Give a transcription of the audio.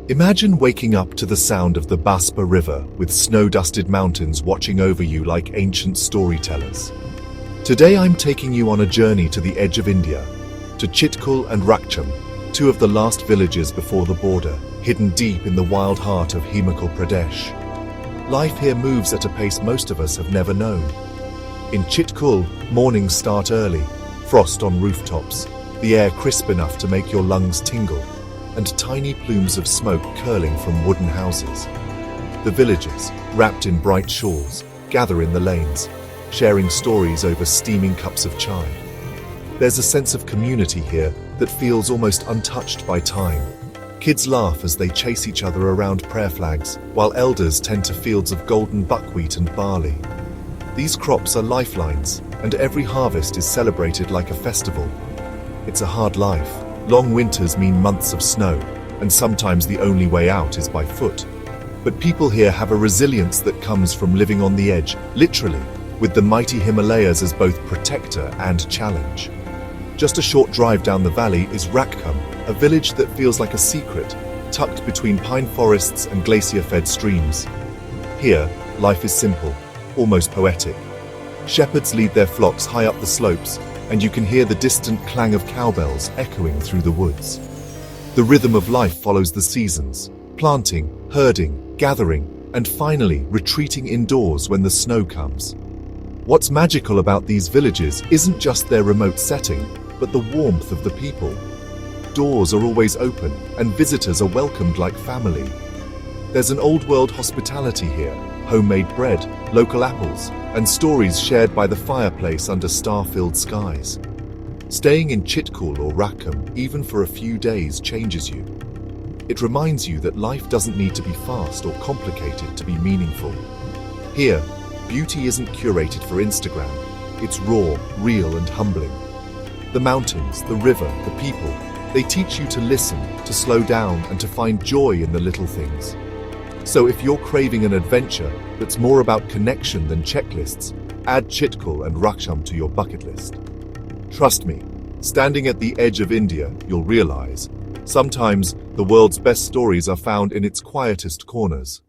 Imagine waking up to the sound of the Baspa River with snow-dusted mountains watching over you like ancient storytellers. Today I'm taking you on a journey to the edge of India, to Chitkul and Rakchham, two of the last villages before the border, hidden deep in the wild heart of Himachal Pradesh. Life here moves at a pace most of us have never known. In Chitkul, mornings start early, frost on rooftops, the air crisp enough to make your lungs tingle, and tiny plumes of smoke curling from wooden houses. The villagers, wrapped in bright shawls, gather in the lanes, sharing stories over steaming cups of chai. There's a sense of community here that feels almost untouched by time. Kids laugh as they chase each other around prayer flags, while elders tend to fields of golden buckwheat and barley. These crops are lifelines, and every harvest is celebrated like a festival. It's a hard life. Long winters mean months of snow, and sometimes the only way out is by foot. But people here have a resilience that comes from living on the edge, literally, with the mighty Himalayas as both protector and challenge. Just a short drive down the valley is Rakchham, a village that feels like a secret, tucked between pine forests and glacier-fed streams. Here, life is simple, almost poetic. Shepherds lead their flocks high up the slopes, and you can hear the distant clang of cowbells echoing through the woods. The rhythm of life follows the seasons, planting, herding, gathering, and finally retreating indoors when the snow comes. What's magical about these villages isn't just their remote setting, but the warmth of the people. Doors are always open, and visitors are welcomed like family. There's an old-world hospitality here, homemade bread, local apples, and stories shared by the fireplace under star-filled skies. Staying in Chitkul or Rakchham, even for a few days, changes you. It reminds you that life doesn't need to be fast or complicated to be meaningful. Here, beauty isn't curated for Instagram. It's raw, real, and humbling. The mountains, the river, the people, they teach you to listen, to slow down, and to find joy in the little things. So if you're craving an adventure that's more about connection than checklists, add Chitkul and Rakchham to your bucket list. Trust me, standing at the edge of India, you'll realize, sometimes the world's best stories are found in its quietest corners.